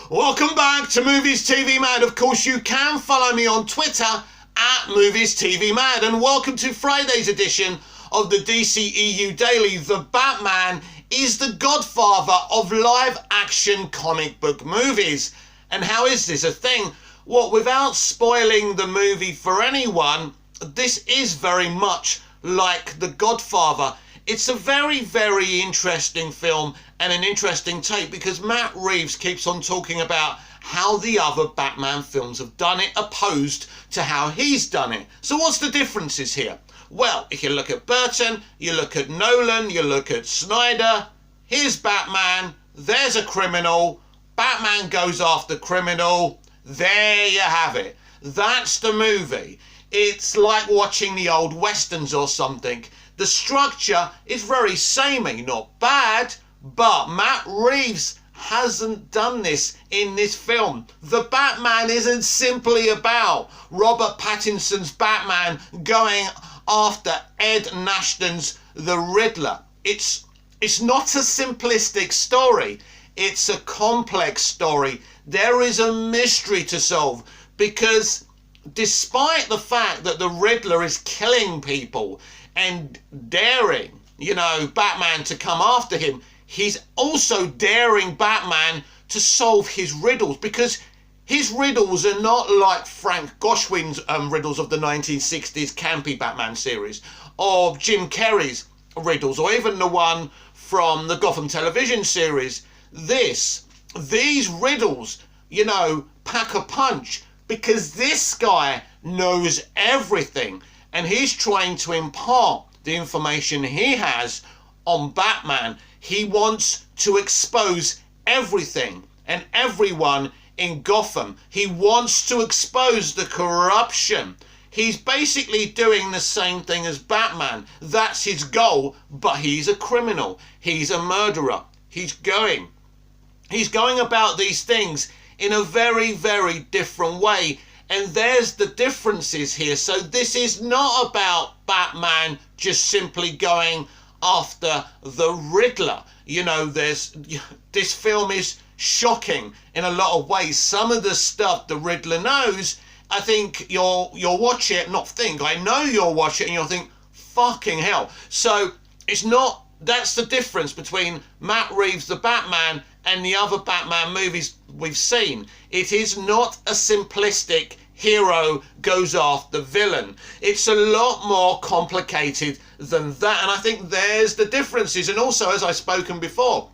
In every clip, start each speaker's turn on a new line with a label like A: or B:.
A: Welcome back to Movies TV Mad. Of course, you can follow me on Twitter at Movies TV Mad. And welcome to Friday's edition of the dceu Daily. The Batman is the godfather of live-action comic book movies. And how is this a thing? Well, without spoiling the movie for anyone, this is very much like The Godfather. It's a very, very interesting film and an interesting take because Matt Reeves keeps on talking about how the other Batman films have done it opposed to how he's done it. So what's the differences here? Well, if you look at Burton, you look at Nolan, you look at Snyder, here's Batman, there's a criminal, Batman goes after criminal, there you have it. That's the movie. It's like watching the old westerns or something. The structure is very samey, not bad, but Matt Reeves hasn't done this in this film. The Batman isn't simply about Robert Pattinson's Batman going after Ed Nashton's The Riddler. It's not a simplistic story. It's a complex story. There is a mystery to solve because despite the fact that the Riddler is killing people and daring, Batman to come after him, he's also daring Batman to solve his riddles because his riddles are not like Frank Goshwin's riddles of the 1960s campy Batman series or Jim Carrey's riddles or even the one from the Gotham television series. These riddles, pack a punch because this guy knows everything and he's trying to impart the information he has on Batman. He wants to expose everything and everyone in Gotham. He wants to expose the corruption. He's basically doing the same thing as Batman. That's his goal, but he's a criminal. He's a murderer. He's going about these things in a very, very different way. And there's the differences here. So this is not about Batman just simply going after the Riddler. This film is shocking in a lot of ways. Some of the stuff the Riddler knows, I think you'll watch it, I know you'll watch it and you'll think, fucking hell. So that's the difference between Matt Reeves, the Batman, and the other Batman movies we've seen. It is not a simplistic hero goes after villain. It's a lot more complicated than that, and I think there's the differences. And also, as I've spoken before,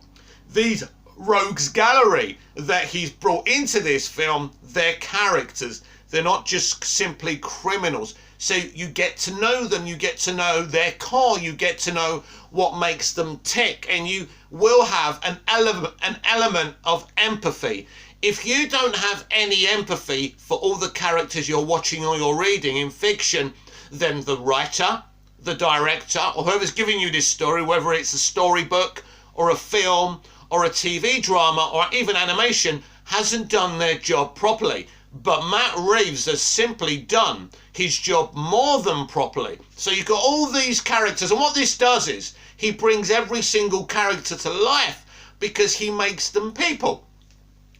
A: these rogues gallery that he's brought into this film, they're characters. They're not just simply criminals. So you get to know them, you get to know their core, you get to know what makes them tick, and you will have an element of empathy. If you don't have any empathy for all the characters you're watching or you're reading in fiction, then the writer, the director, or whoever's giving you this story, whether it's a storybook or a film or a TV drama or even animation, hasn't done their job properly. But Matt Reeves has simply done his job more than properly. So you've got all these characters, and what this does is he brings every single character to life because he makes them people.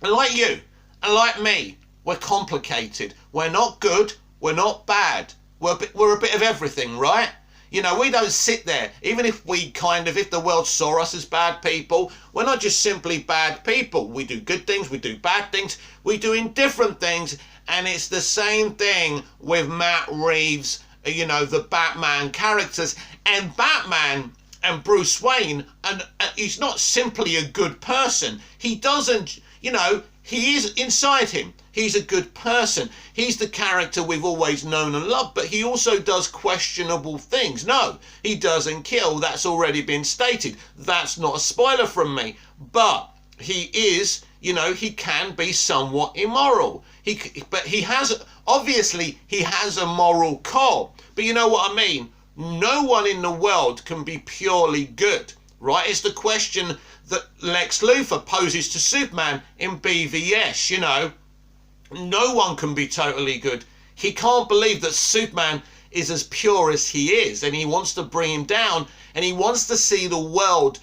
A: And like you, and like me, we're complicated. We're not good, we're not bad. We're a bit of everything, right? We don't sit there, even if if the world saw us as bad people, we're not just simply bad people. We do good things, we do bad things, we do indifferent things, and it's the same thing with Matt Reeves, the Batman characters. And Batman and Bruce Wayne, and he's not simply a good person. He doesn't, he is inside him. He's a good person. He's the character we've always known and loved, but he also does questionable things. No, he doesn't kill. That's already been stated. That's not a spoiler from me. But he is, he can be somewhat immoral. But he has a moral core. But you know what I mean? No one in the world can be purely good, right? It's the question that Lex Luthor poses to Superman in BVS, No one can be totally good. He can't believe that Superman is as pure as he is, and he wants to bring him down, and he wants to see the world,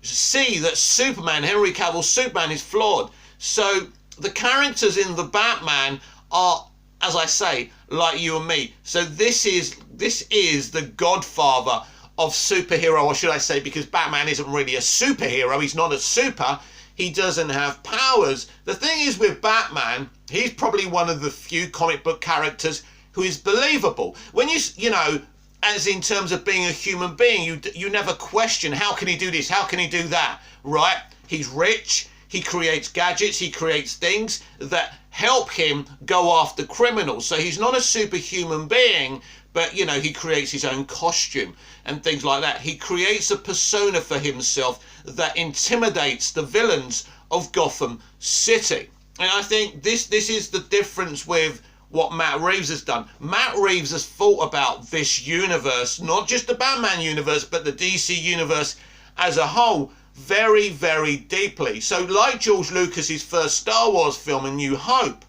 A: see that Superman, Henry Cavill's Superman, is flawed. So the characters in the Batman are, as I say, like you and me. So this is the godfather of superhero, or should I say, because Batman isn't really a superhero, he's not a super, he doesn't have powers. The thing is with Batman, he's probably one of the few comic book characters who is believable. When you know, as in terms of being a human being, you never question, how can he do this, how can he do that, right? He's rich, he creates gadgets, he creates things that help him go after criminals. So he's not a superhuman being, but, you know, he creates his own costume and things like that. He creates a persona for himself that intimidates the villains of Gotham City. And I think this is the difference with what Matt Reeves has done. Matt Reeves has thought about this universe, not just the Batman universe, but the DC universe as a whole, very, very deeply. So like George Lucas's first Star Wars film, A New Hope,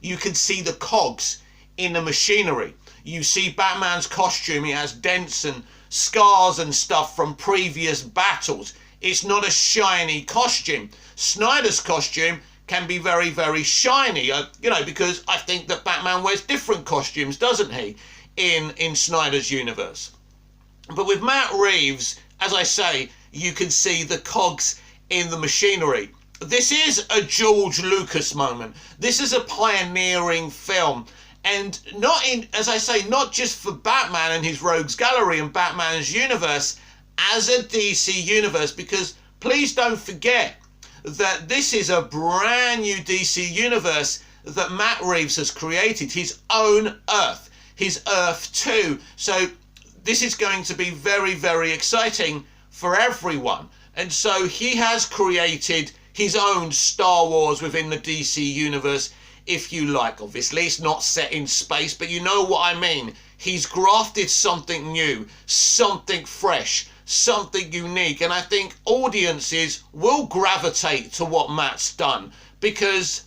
A: you can see the cogs in the machinery. You see Batman's costume, he has dents and scars and stuff from previous battles. It's not a shiny costume. Snyder's costume can be very, very shiny, you know, because I think that Batman wears different costumes, doesn't he, in Snyder's universe. But with Matt Reeves, as I say, you can see the cogs in the machinery. This is a George Lucas moment. This is a pioneering film. And not in, as I say, not just for Batman and his Rogues Gallery and Batman's universe, as a DC universe, because please don't forget that this is a brand new DC universe that Matt Reeves has created, his own Earth, his Earth 2. So this is going to be very, very exciting for everyone. And so he has created his own Star Wars within the DC universe, if you like. Obviously, it's not set in space, but you know what I mean. He's grafted something new, something fresh, something unique, and I think audiences will gravitate to what Matt's done, because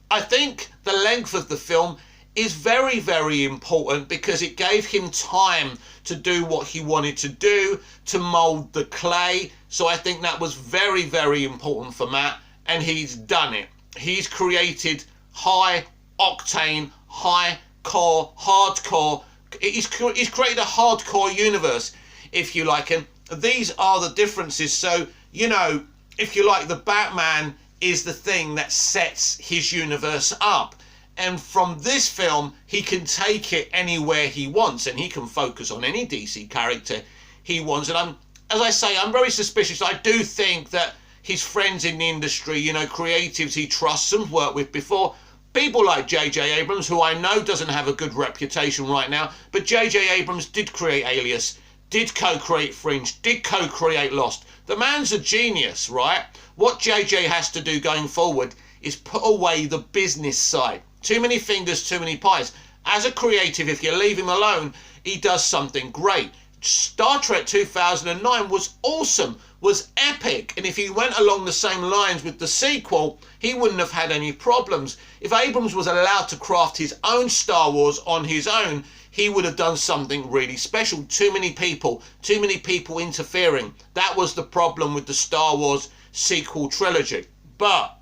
A: I think the length of the film is very, very important, because it gave him time to do what he wanted to do, to mold the clay. So I think that was very, very important for Matt, and he's done it. He's created high octane, high core, hardcore. He's created a hardcore universe, if you like, and these are the differences. So, you know, if you like, the Batman is the thing that sets his universe up. And from this film, he can take it anywhere he wants, and he can focus on any DC character he wants. And as I say, I'm very suspicious. I do think that his friends in the industry, you know, creatives he trusts and worked with before, people like J.J. Abrams, who I know doesn't have a good reputation right now, but J.J. Abrams did create Alias, did co-create Fringe, did co-create Lost. The man's a genius, right? What J.J. has to do going forward is put away the business side. Too many fingers, too many pies. As a creative, if you leave him alone, he does something great. Star Trek 2009 was awesome, was epic, and if he went along the same lines with the sequel, he wouldn't have had any problems. If Abrams was allowed to craft his own Star Wars on his own, he would have done something really special. Too many people interfering. That was the problem with the Star Wars sequel trilogy. But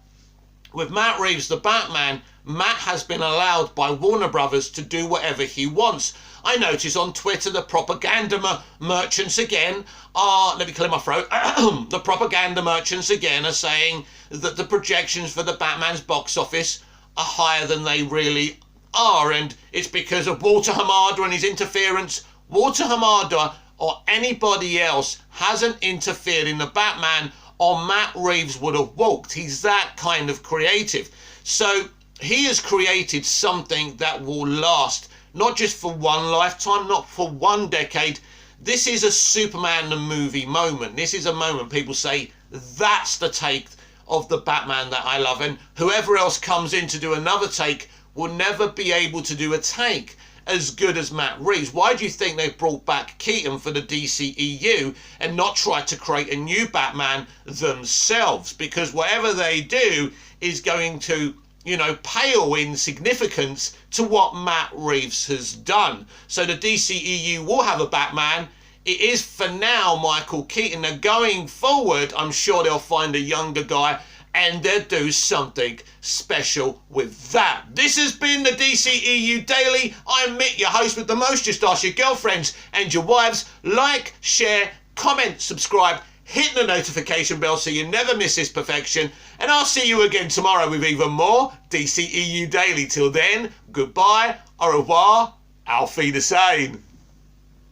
A: with Matt Reeves, the Batman, Matt has been allowed by Warner Brothers to do whatever he wants. I notice on Twitter the propaganda merchants again are, let me clear my throat, the propaganda merchants again are saying that the projections for the Batman's box office are higher than they really are, and it's because of Walter Hamada and his interference. Walter Hamada or anybody else hasn't interfered in the Batman, or Matt Reeves would have walked. He's that kind of creative. So he has created something that will last, not just for one lifetime, not for one decade. This is a Superman the movie moment. This is a moment people say, that's the take of the Batman that I love. And whoever else comes in to do another take will never be able to do a take as good as Matt Reeves. Why do you think they brought back Keaton for the DCEU and not try to create a new Batman themselves? Because whatever they do is going to, you know, pale in significance to what Matt Reeves has done. So the DCEU will have a Batman. It is for now Michael Keaton. Now going forward, I'm sure they'll find a younger guy and they do something special with that. This has been the DCEU Daily. I'm Mick, your host with the most. Just ask your girlfriends and your wives. Like, share, comment, subscribe, hit the notification bell so you never miss this perfection. And I'll see you again tomorrow with even more DCEU Daily. Till then, goodbye, au revoir, auf Wiedersehen.